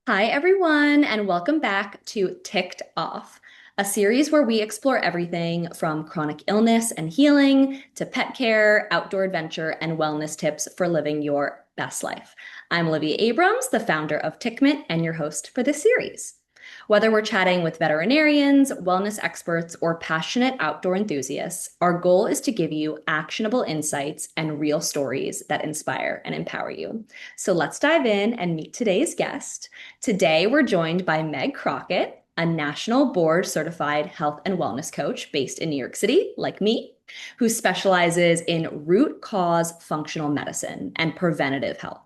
Hi, everyone, and welcome back to Ticked Off, a series where we explore everything from chronic illness and healing to pet care, outdoor adventure, and wellness tips for living your best life. I'm Olivia Abrams, the founder of TiCK MiTT, and your host for this series. Whether we're chatting with veterinarians, wellness experts, or passionate outdoor enthusiasts, our goal is to give you actionable insights and real stories that inspire and empower you. So let's dive in and meet today's guest. Today, we're joined by Meg Crockett, a national board certified health and wellness coach based in New York City, like me, who specializes in root cause functional medicine and preventative health.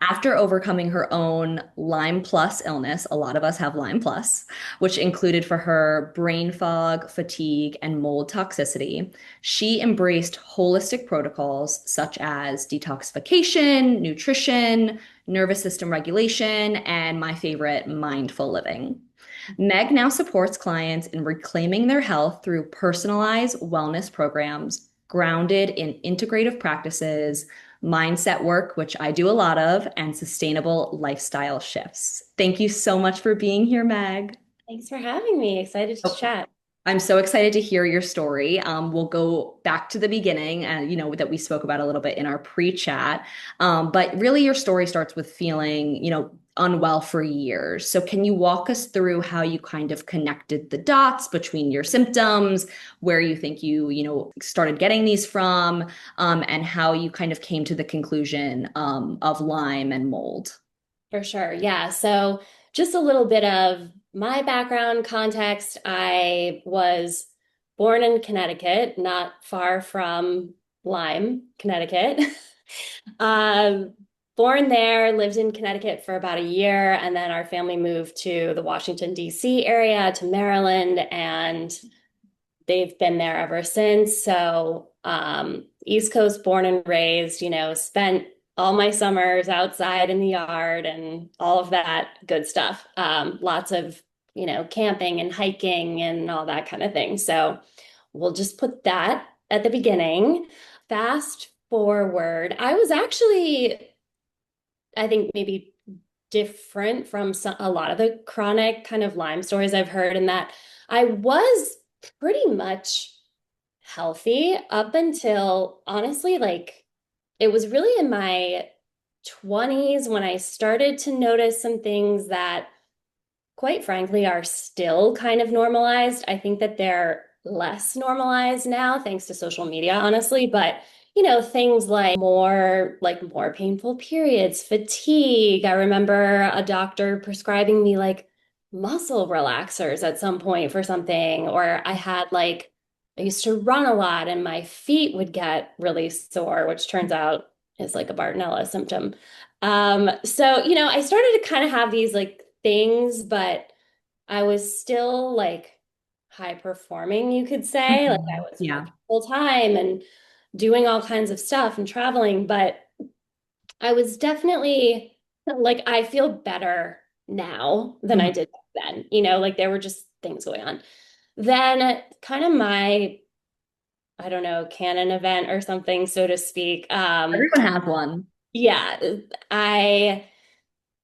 After overcoming her own Lyme plus illness, a lot of us have Lyme plus, which included for her brain fog, fatigue, and mold toxicity, she embraced holistic protocols such as detoxification, nutrition, nervous system regulation, and my favorite, mindful living. Meg now supports clients in reclaiming their health through personalized wellness programs grounded in integrative practices, mindset work, which I do a lot of, and sustainable lifestyle shifts. Thank you so much for being here, Meg. Thanks for having me. Excited to Oh, chat. I'm so excited to hear your story. We'll go back to the beginning, and that we spoke about a little bit in our pre-chat. But really, your story starts with feeling, unwell for years. So, can you walk us through how you kind of connected the dots between your symptoms, where you think you started getting these from, and how you kind of came to the conclusion, of Lyme and mold? For sure. Yeah. So, just a little bit of my background context. I was born in Connecticut, not far from Lyme, Connecticut. Um, Born there, lived in Connecticut for about a year, and then our family moved to the Washington, D.C. area, to Maryland, and they've been there ever since. So, East Coast born and raised, spent all my summers outside in the yard and all of that good stuff. Lots of, camping and hiking and all that kind of thing. So we'll just put that at the beginning. Fast forward, I was actually, I think maybe different from a lot of the chronic kind of Lyme stories I've heard in that I was pretty much healthy up until honestly, like it was really in my 20s when I started to notice some things that, quite frankly, are still kind of normalized. I think that they're less normalized now, thanks to social media, honestly. But, things like more painful periods, fatigue. I remember a doctor prescribing me like muscle relaxers at some point for something, or I used to run a lot and my feet would get really sore, which turns out is like a Bartonella symptom. So, I started to kind of have these like things, but I was still like high performing, you could say. Like I Mhm. was Yeah. working full time and doing all kinds of stuff and traveling, but I was definitely like, I feel better now than I Mhm. did back then. Like there were just things going on. Then, kind of my, I don't know, canon event or something, so to speak. Everyone has one. Yeah, I,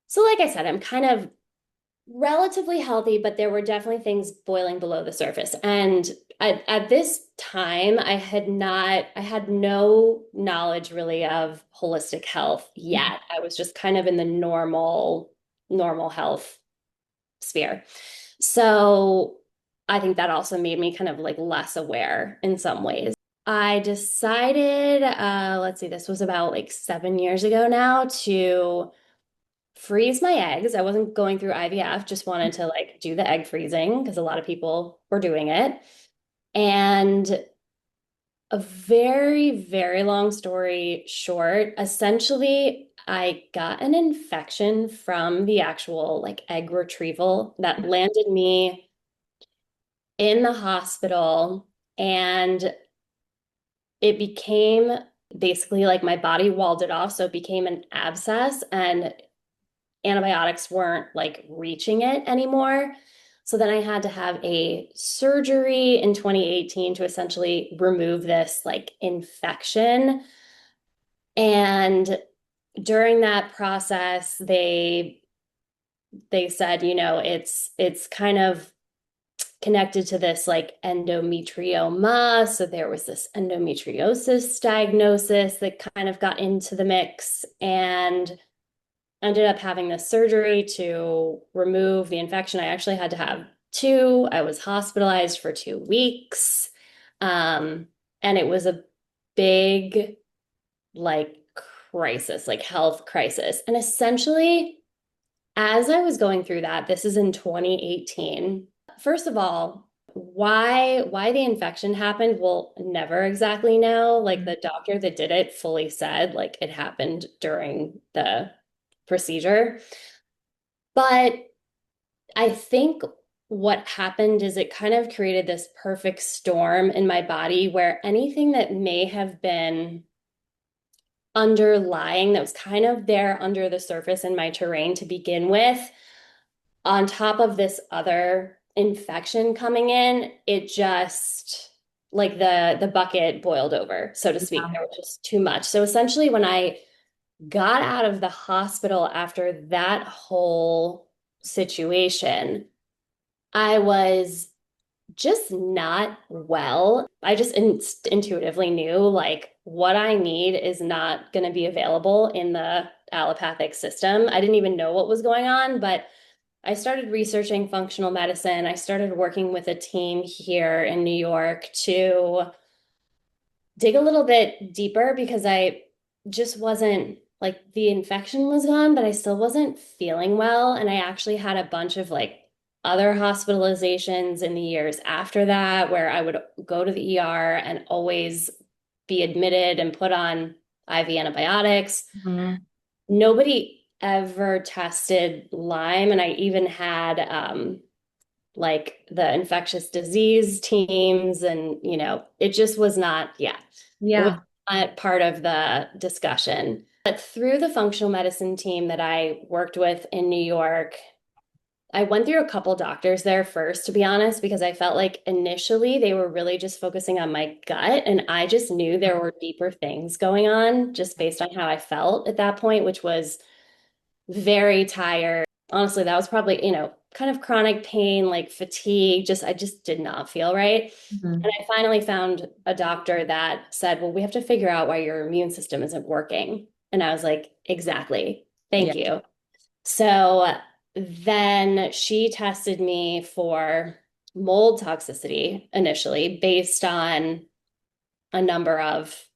so like I said, I'm kind of relatively healthy, but there were definitely things boiling below the surface. And at this time, I had no knowledge really of holistic health yet. I was just kind of in the normal health sphere. So I think that also made me kind of like less aware in some ways. I decided, let's see, this was about like 7 years ago now, to freeze my eggs. I wasn't going through IVF, just wanted to like do the egg freezing because a lot of people were doing it. And a very, very long story short, essentially, I got an infection from the actual like egg retrieval that landed me in the hospital. And it became basically like my body walled it off. So it became an abscess and antibiotics weren't like reaching it anymore. So then I had to have a surgery in 2018 to essentially remove this like infection. And during that process, they they said, it's kind of connected to this like endometrioma. So there was this endometriosis diagnosis that kind of got into the mix and ended up having this surgery to remove the infection. I actually had to have two. I was hospitalized for 2 weeks. And it was a big, like, crisis, like health crisis. And essentially, as I was going through that, this is in 2018. First of all, why the infection happened, we'll never exactly know. Like the doctor that did it fully said like it happened during the procedure. But I think what happened is it kind of created this perfect storm in my body where anything that may have been underlying, that was kind of there under the surface in my terrain to begin with, on top of this other infection coming in, it just like the bucket boiled over, so to speak. Yeah. There was just too much. So essentially, when I got out of the hospital after that whole situation, I was just not well. I just intuitively knew like what I need is not going to be available in the allopathic system. I didn't even know what was going on, but I started researching functional medicine. I started working with a team here in New York to dig a little bit deeper because I just wasn't like the infection was gone, but I still wasn't feeling well. And I actually had a bunch of like other hospitalizations in the years after that where I would go to the ER and always be admitted and put on IV antibiotics. Mhm. Nobody ever tested Lyme, and I even had like the infectious disease teams, and it just was not, yeah, it was Yeah. not part of the discussion. But through the functional medicine team that I worked with in New York, I went through a couple doctors there first, to be honest, because I felt like initially they were really just focusing on my gut. And I just knew there were deeper things going on just based on how I felt at that point, which was very tired. Honestly, that was probably, kind of chronic pain, like fatigue. I just did not feel right. And Mhm. I finally found a doctor that said, well, we have to figure out why your immune system isn't working. And I was like, exactly. Yeah. Thank you. So then she tested me for mold toxicity initially based on a number of,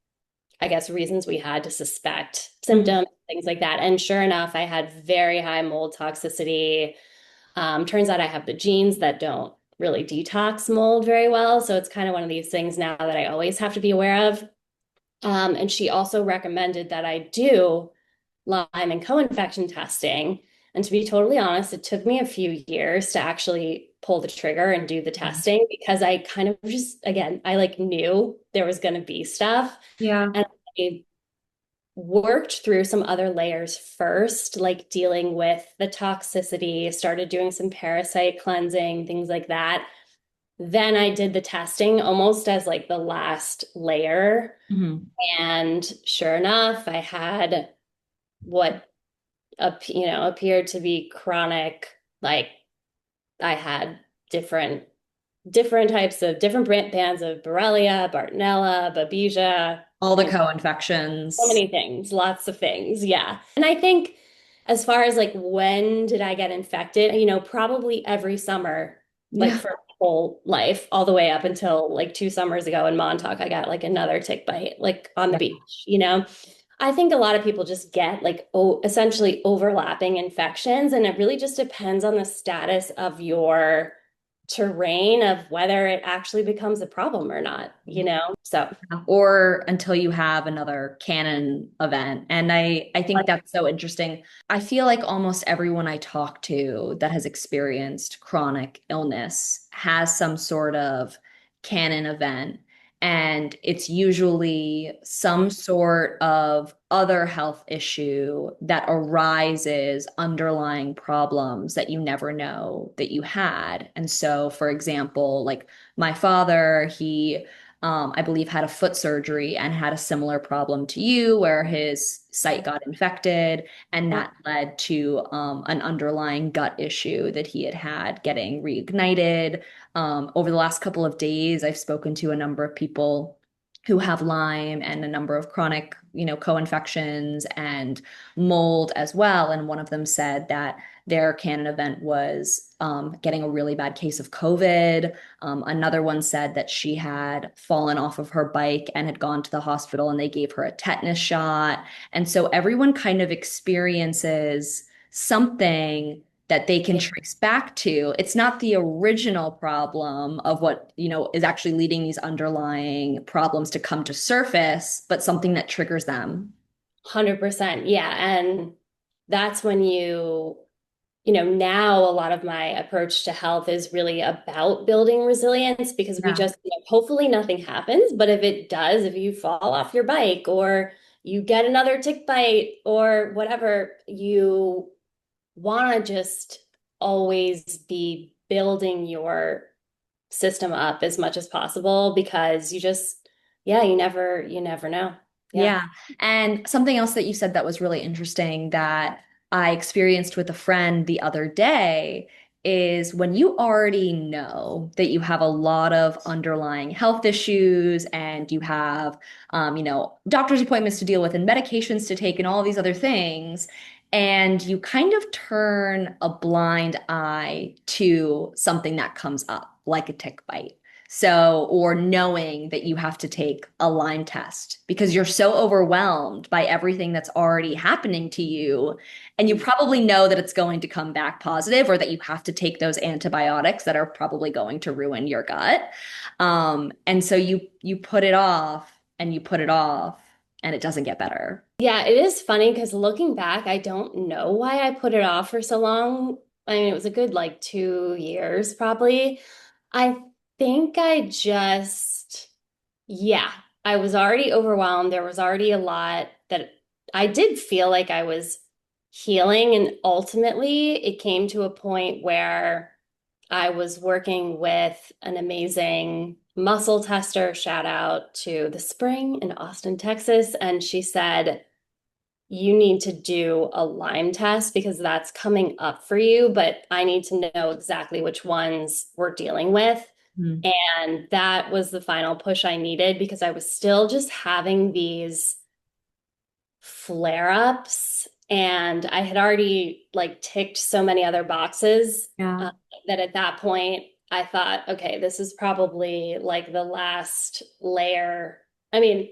I guess, reasons we had to suspect Mhm. symptoms, things like that. And sure enough, I had very high mold toxicity. Turns out I have the genes that don't really detox mold very well. So it's kind of one of these things now that I always have to be aware of. And she also recommended that I do Lyme and co-infection testing. And to be totally honest, it took me a few years to actually pull the trigger and do the testing because I kind of just, again, I like knew there was going to be stuff. Yeah. And I worked through some other layers first, like dealing with the toxicity, started doing some parasite cleansing, things like that. Then I did the testing almost as like the last layer. Mhm. And sure enough, I had what appeared to be chronic, like I had different types of different bands of Borrelia, Bartonella, Babesia, All the you know, so co-infections. many things, lots of things. Yeah. And I think as far as like when did I get infected, probably every summer, like Yeah. for my whole life, all the way up until like 2 summers ago in Montauk, I got like another tick bite, like on the Yeah. beach. I think a lot of people just get like essentially overlapping infections, and it really just depends on the status of your terrain of whether it actually becomes a problem or not. So, Or until you have another canon event. And I think that's so interesting. I feel like almost everyone I talk to that has experienced chronic illness has some sort of canon event. And it's usually some sort of other health issue that arises underlying problems that you never know that you had. And so, for example, like my father, he I believe had a foot surgery and had a similar problem to you where his site got infected, and Yep. that led to an underlying gut issue that he had had getting reignited. Over the last couple of days, I've spoken to a number of people who have Lyme and a number of chronic, co-infections and mold as well. And one of them said that their Canon event was getting a really bad case of COVID. Another one said that she had fallen off of her bike and had gone to the hospital and they gave her a tetanus shot. And so everyone kind of experiences something that they can Yeah, trace back to. It's not the original problem of what, is actually leading these underlying problems to come to surface, but something that triggers them. 100%. Yeah. And that's when now a lot of my approach to health is really about building resilience because we Yeah. just, hopefully nothing happens. But if it does, if you fall off your bike or you get another tick bite or whatever, you want to just always be building your system up as much as possible because yeah, you never know. Yeah. Yeah. And something else that you said that was really interesting that I experienced with a friend the other day is when you already know that you have a lot of underlying health issues and you have, doctor's appointments to deal with and medications to take and all these other things, and you kind of turn a blind eye to something that comes up, like a tick bite. So, or knowing that you have to take a Lyme test because you're so overwhelmed by everything that's already happening to you. And you probably know that it's going to come back positive or that you have to take those antibiotics that are probably going to ruin your gut. And so you put it off and you put it off and it doesn't get better. Yeah, it is funny because looking back, I don't know why I put it off for so long. I mean, it was a good like 2 years probably. I think yeah, I was already overwhelmed. There was already a lot that I did feel like I was healing. And ultimately, it came to a point where I was working with an amazing muscle tester. Shout out to the Spring in Austin, Texas. And she said, you need to do a Lyme test because that's coming up for you, but I need to know exactly which ones we're dealing with. Hmm. And that was the final push I needed because I was still just having these flare-ups and I had already like ticked so many other boxes Yeah. that at that point I thought, okay, this is probably like the last layer. I mean,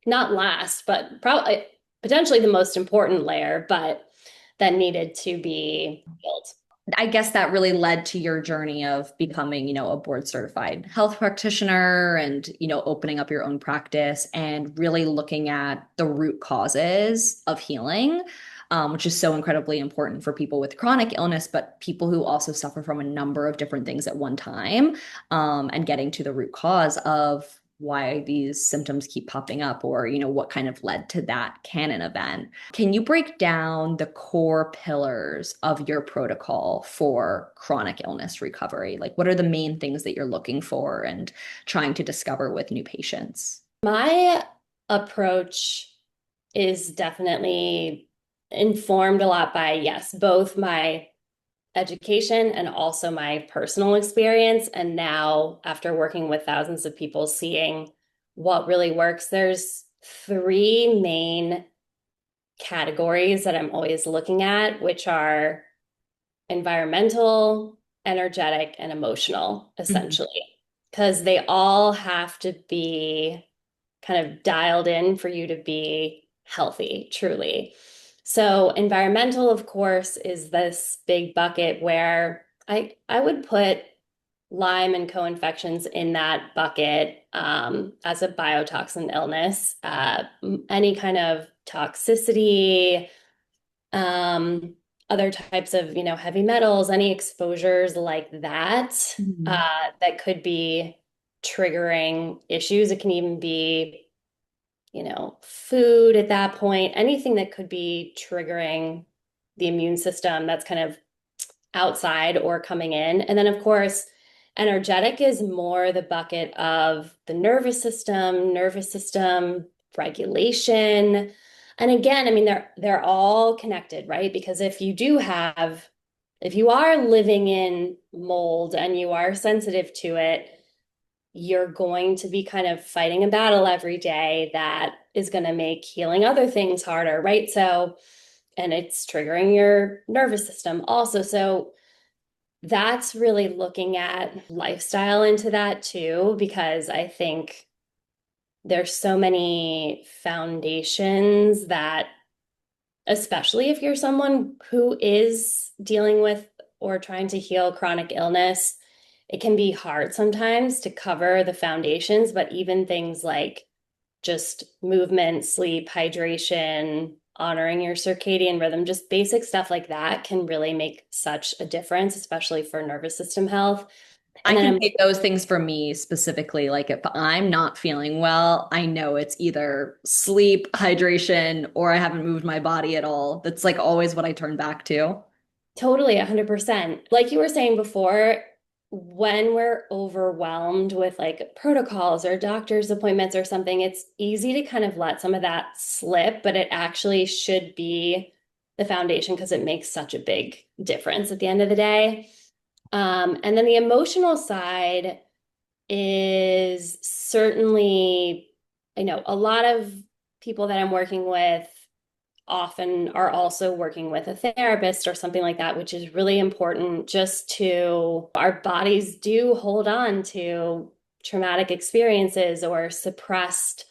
not last, but probably potentially the most important layer, but that needed to be built. I guess that really led to your journey of becoming, a board certified health practitioner and, opening up your own practice and really looking at the root causes of healing, which is so incredibly important for people with chronic illness, but people who also suffer from a number of different things at one time, and getting to the root cause of why these symptoms keep popping up or, what kind of led to that canon event. Can you break down the core pillars of your protocol for chronic illness recovery? Like, what are the main things that you're looking for and trying to discover with new patients? My approach is definitely informed a lot by, yes, both my education and also my personal experience. And now, after working with thousands of people, seeing what really works, there's three main categories that I'm always looking at, which are environmental, energetic, and emotional, Mhm. essentially, because they all have to be kind of dialed in for you to be healthy, truly. So, environmental, of course, is this big bucket where I would put Lyme and co-infections in that bucket as a biotoxin illness. Any kind of toxicity, um, other types of, heavy metals, any exposures like that, Mhm. that could be triggering issues. It can even be, food at that point, anything that could be triggering the immune system that's kind of outside or coming in. And then, of course, Energetic is more the bucket of the nervous system regulation. And again, I mean, they're all connected, right? Because if you are living in mold and you are sensitive to it, you're going to be kind of fighting a battle every day that is going to make healing other things harder, right? So, and it's triggering your nervous system also. So, that's really looking at lifestyle into that too, because I think there's so many foundations that, especially if you're someone who is dealing with or trying to heal chronic illness, it can be hard sometimes to cover the foundations, but even things like just movement, sleep, hydration, honoring your circadian rhythm, just basic stuff like that can really make such a difference, especially for nervous system health. I And then can take those things for me specifically. Like if I'm not feeling well, I know it's either sleep, hydration, or I haven't moved my body at all. That's like always what I turn back to. totally 100%. Like you were saying before, when we're overwhelmed with like protocols or doctor's appointments or something, it's easy to kind of let some of that slip, but it actually should be the foundation because it makes such a big difference at the end of the day. And then the emotional side is certainly, I know a lot of people that I'm working with often are also working with a therapist or something like that, which is really important just to our bodies do hold on to traumatic experiences or suppressed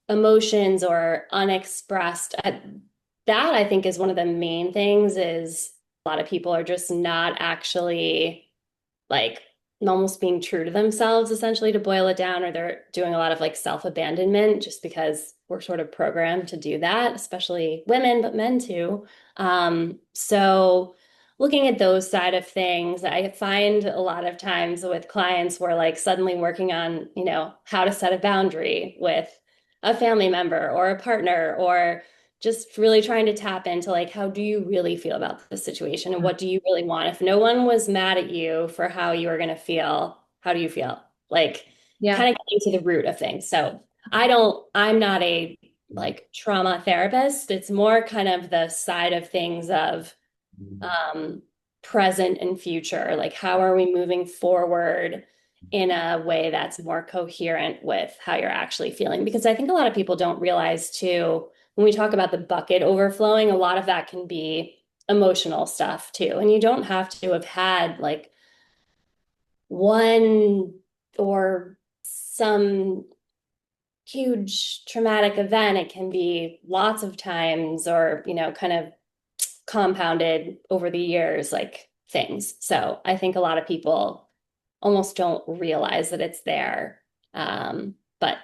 emotions or unexpressed. That I think is one of the main things is a lot of people are just not actually like almost being true to themselves, essentially, to boil it down, or they're doing a lot of like self-abandonment just because we're sort of programmed to do that, especially women, but men too. So looking at those side of things, I find a lot of times with clients we're like suddenly working on, how to set a boundary with a family member or a partner or just really trying to tap into like how do you really feel about the situation and what do you really want? If no one was mad at you for how you were going to feel, how do you feel? Like Yeah. kind of getting to the root of things. So I'm not a like trauma therapist. It's more kind of the side of things of um, present and future. Like, how are we moving forward in a way that's more coherent with how you're actually feeling? Because I think a lot of people don't realize, too, when we talk about the bucket overflowing, a lot of that can be emotional stuff, too. And you don't have to have had like one or some huge traumatic event. It can be lots of times or, kind of compounded over the years, like things. So I think a lot of people almost don't realize that it's there. But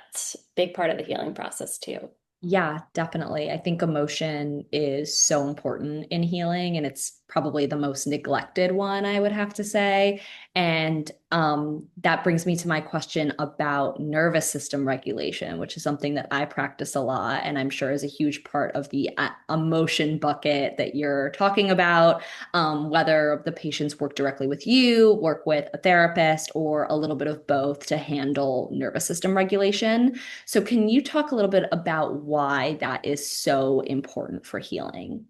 big part of the healing process too. Yeah, definitely. I think emotion is so important in healing, and it's probably the most neglected one, I would have to say. And that brings me to my question about nervous system regulation, which is something that I practice a lot, and I'm sure is a huge part of the emotion bucket that you're talking about. Whether the patients work directly with you, work with a therapist, or a little bit of both to handle nervous system regulation. So, can you talk a little bit about why that is so important for healing?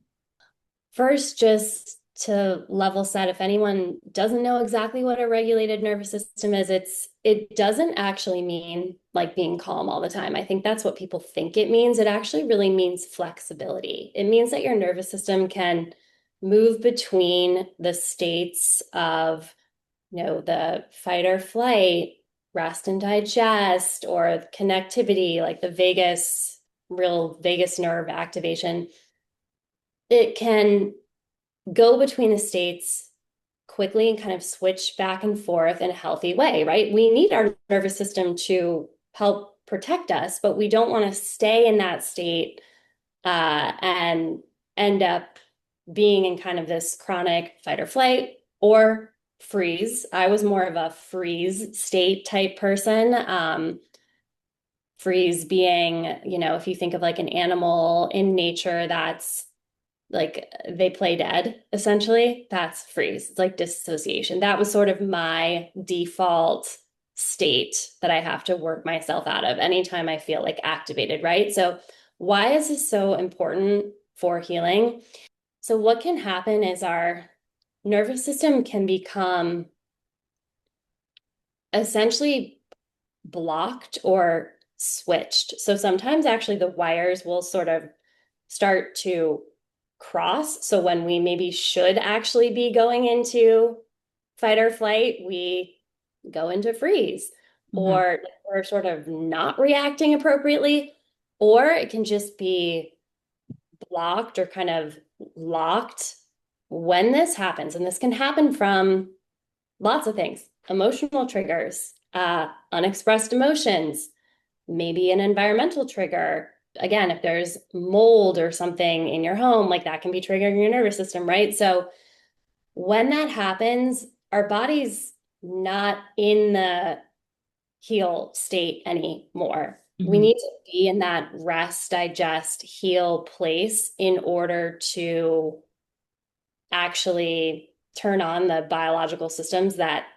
First, just to level set, if anyone doesn't know exactly what a regulated nervous system is, it doesn't actually mean like being calm all the time. I think that's what people think it means. It actually really means flexibility. It means that your nervous system can move between the states of, the fight or flight, rest and digest, or connectivity, like the real vagus nerve activation. It can go between the states quickly and kind of switch back and forth in a healthy way, right? We need our nervous system to help protect us, but we don't want to stay in that state and end up being in kind of this chronic fight or flight or freeze. I was more of a freeze state type person. Freeze being, if you think of like an animal in nature that's like they play dead, essentially, that's freeze. It's like dissociation. That was sort of my default state that I have to work myself out of anytime I feel like activated, right? So, why is this so important for healing? So, what can happen is our nervous system can become essentially blocked or switched. So sometimes actually the wires will sort of start to cross. So when we maybe should actually be going into fight or flight, we go into freeze, Mhm. or we're sort of not reacting appropriately, or it can just be blocked or kind of locked when this happens. And this can happen from lots of things: emotional triggers, unexpressed emotions, maybe an environmental trigger. Again, if there's mold or something in your home, like that can be triggering your nervous system, right? So when that happens, our body's not in the heal state anymore. We Mhm. need to be in that rest, digest, heal place in order to actually turn on the biological systems that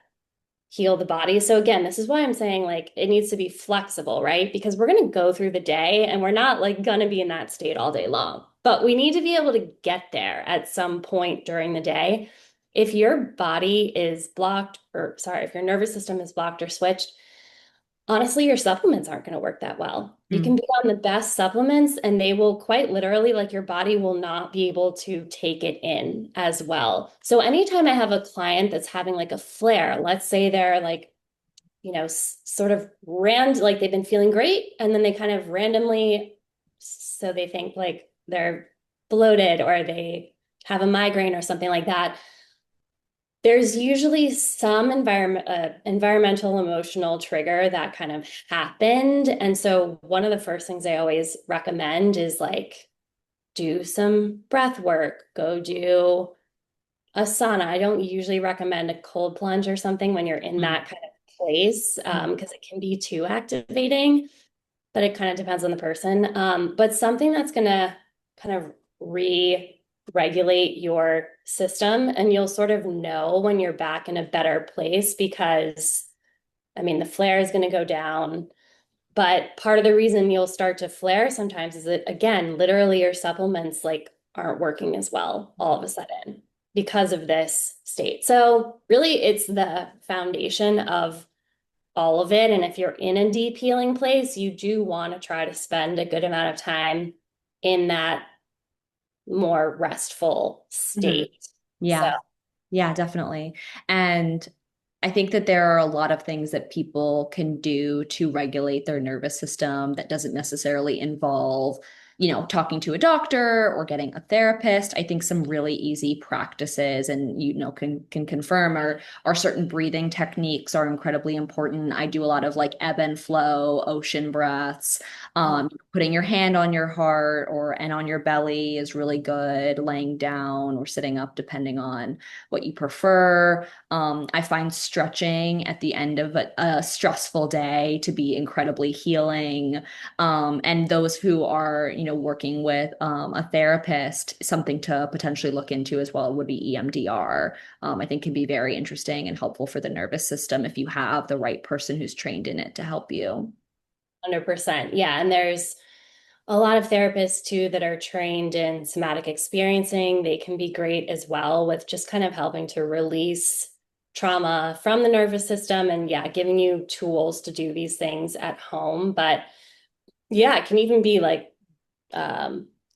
heal the body. So again, this is why I'm saying like it needs to be flexible, right? Because we're going to go through the day and we're not like going to be in that state all day long. But we need to be able to get there at some point during the day. If your body is blocked, or sorry, if your nervous system is blocked or switched, honestly, your supplements aren't going to work that well. You can Mm. be on the best supplements and they will quite literally, like your body will not be able to take it in as well. So anytime I have a client that's having like a flare, let's say they're like, sort of like they've been feeling great and then they kind of randomly, so they think like they're bloated or they have a migraine or something like that. There's usually some environmental emotional trigger that kind of happened. And so one of the first things I always recommend is like do some breath work, go do a sauna. I don't usually recommend a cold plunge or something when you're in Mm. that kind of place Mm. because it can be too activating, but it kind of depends on the person. But something that's going to kind of re-regulate your system, and you'll sort of know when you're back in a better place because, I mean, the flare is going to go down. But part of the reason you'll start to flare sometimes is that, again, literally your supplements like aren't working as well all of a sudden because of this state. So really it's the foundation of all of it. And if you're in a deep healing place, you do want to try to spend a good amount of time in that more restful Mhm. state. So Yeah. Yeah, definitely. And I think that there are a lot of things that people can do to regulate their nervous system that doesn't necessarily involve, talking to a doctor or getting a therapist. I think some really easy practices and can confirm are certain breathing techniques are incredibly important. I do a lot of like ebb and flow, ocean breaths. Putting your hand on your heart and on your belly is really good, laying down or sitting up, depending on what you prefer. I find stretching at the end of a stressful day to be incredibly healing. And those who are, working with a therapist, something to potentially look into as well would be EMDR. I think can be very interesting and helpful for the nervous system if you have the right person who's trained in it to help you. 100%. Yeah. And there's a lot of therapists too that are trained in somatic experiencing. They can be great as well with just kind of helping to release trauma from the nervous system and yeah, giving you tools to do these things at home. But yeah, it can even be like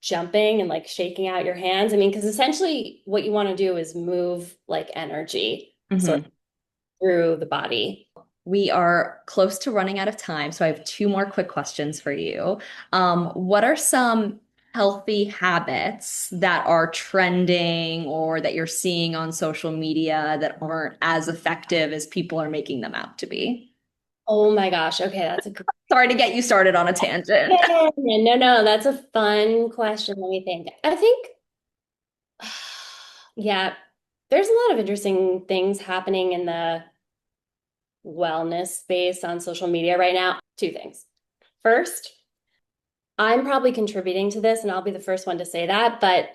jumping and like shaking out your hands. I mean, because essentially what you want to do is move like energy sort of Mhm. through the body. We are close to running out of time, so I have two more quick questions for you. What are some healthy habits that are trending or that you're seeing on social media that aren't as effective as people are making them out to be? Oh my gosh. Okay, that's a good. Sorry to get you started on a tangent. Yeah, no, no, that's a fun question. Let me think. I think, yeah, there's a lot of interesting things happening in the wellness space on social media right now. Two things. First, I'm probably contributing to this, and I'll be the first one to say that, but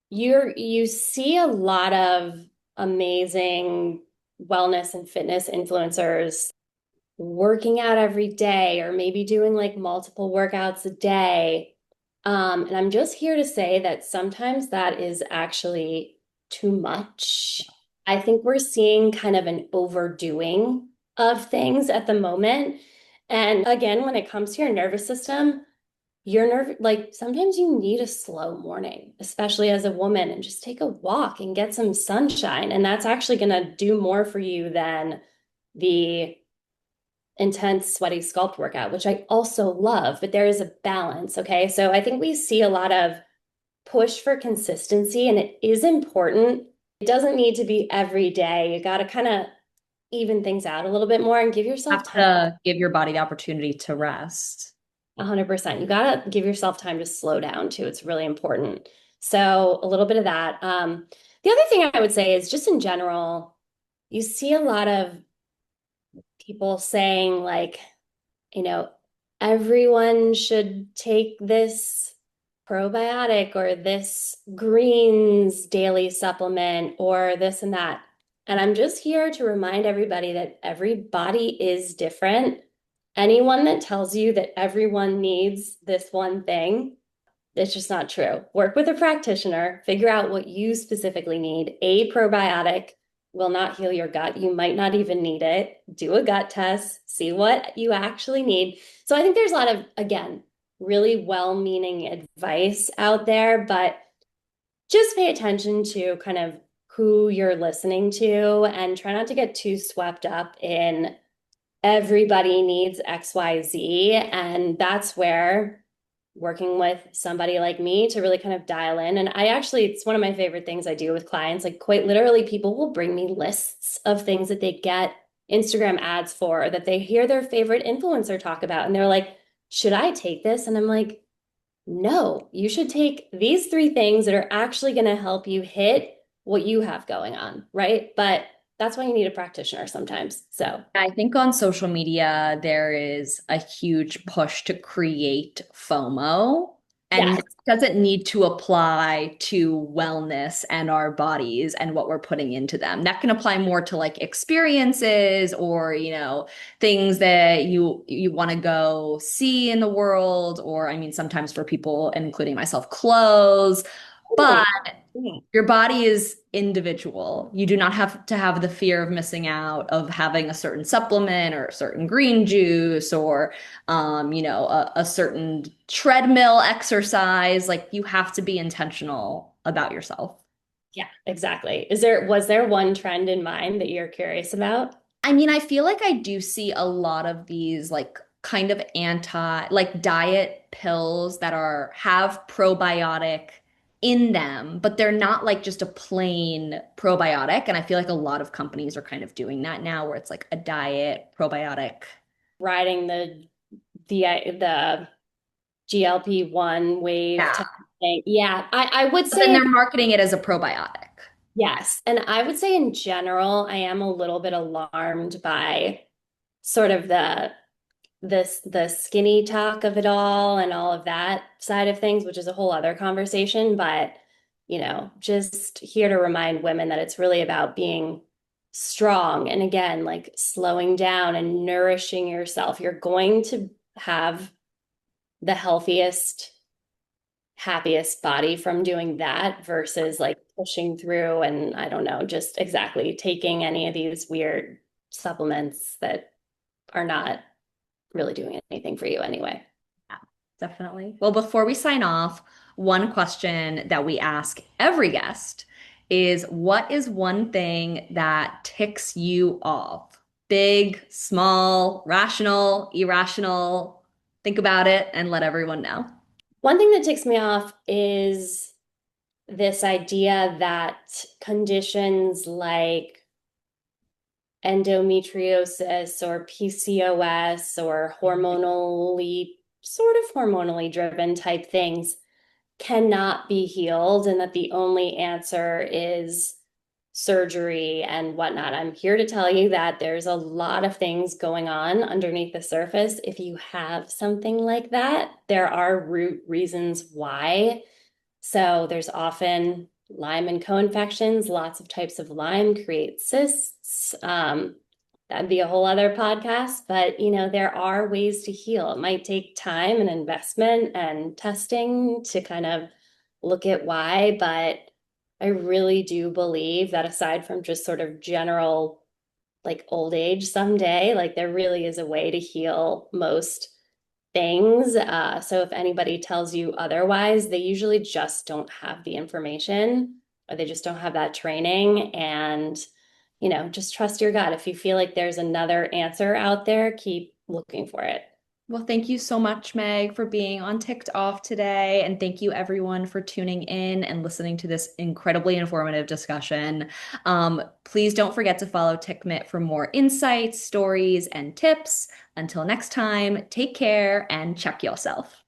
You see a lot of amazing wellness and fitness influencers working out every day or maybe doing like multiple workouts a day. And I'm just here to say that sometimes that is actually too much. I think we're seeing kind of an overdoing of things at the moment. And again, when it comes to your nervous system, your nerve, like sometimes you need a slow morning, especially as a woman, and just take a walk and get some sunshine. And that's actually going to do more for you than the intense sweaty sculpt workout, which I also love, but there is a balance. Okay. So I think we see a lot of push for consistency, and it is important. It doesn't need to be every day. You got to kind of even things out a little bit more and give yourself Have time. to give your body the opportunity to rest. 100%. You got to give yourself time to slow down too. It's really important. So a little bit of that. The other thing I would say is just in general, you see a lot of people saying like, you know, everyone should take this probiotic or this greens daily supplement or this and that. And I'm just here to remind everybody that every body is different. Anyone that tells you that everyone needs this one thing, it's just not true. Work with a practitioner, figure out what you specifically need. A probiotic will not heal your gut. You might not even need it. Do a gut test, see what you actually need. So I think there's a lot of, again, really well-meaning advice out there, but just pay attention to kind of who you're listening to and try not to get too swept up in everybody needs XYZ. And that's where working with somebody like me to really kind of dial in. And I actually, it's one of my favorite things I do with clients. Like, quite literally, people will bring me lists of things that they get Instagram ads for, or that they hear their favorite influencer talk about. And they're like, should I take this? And I'm like, no, you should take these three things that are actually going to help you hit what you have going on, right? But that's why you need a practitioner sometimes. So, I think on social media, there is a huge push to create FOMO, and yes, it doesn't need to apply to wellness and our bodies and what we're putting into them. That can apply more to like experiences or, things that you want to go see in the world, or I mean, sometimes for people, including myself, clothes. But totally. Yeah. your body is individual. You do not have to have the fear of missing out of having a certain supplement or a certain green juice or, a certain treadmill exercise. Like you have to be intentional about yourself. Yeah, exactly. Was there one trend in mind that you're curious about? I mean, I feel like I do see a lot of these like kind of like diet pills that have probiotic in them, but they're not like just a plain probiotic. And I feel like a lot of companies are kind of doing that now where it's like a diet probiotic. Riding the GLP-1 wave Yeah. type of thing. Yeah, I would But then say they're marketing it as a probiotic. yes. And I would say in general, I am a little bit alarmed by sort of the skinny talk of it all and all of that side of things, which is a whole other conversation. But, just here to remind women that it's really about being strong. And again, like slowing down and nourishing yourself. You're going to have the healthiest, happiest body from doing that versus like pushing through and I don't know, just exactly taking any of these weird supplements that are not really doing anything for you anyway. Yeah, definitely. Well, before we sign off, one question that we ask every guest is what is one thing that ticks you off? Big, small, rational, irrational. Think about it and let everyone know. One thing that ticks me off is this idea that conditions like endometriosis or PCOS or hormonally driven type things cannot be healed and that the only answer is surgery and whatnot. I'm here to tell you that there's a lot of things going on underneath the surface. If you have something like that, there are root reasons why. So there's often Lyme and co-infections, lots of types of Lyme create cysts. That'd be a whole other podcast, but there are ways to heal. It might take time and investment and testing to kind of look at why, but I really do believe that aside from just sort of general like old age someday, like there really is a way to heal most things. So if anybody tells you otherwise, they usually just don't have the information or they just don't have that training. And, just trust your gut. If you feel like there's another answer out there, keep looking for it. Well, thank you so much, Meg, for being on Ticked Off today. And thank you, everyone, for tuning in and listening to this incredibly informative discussion. Please don't forget to follow TiCK MiTT for more insights, stories, and tips. Until next time, take care and check yourself.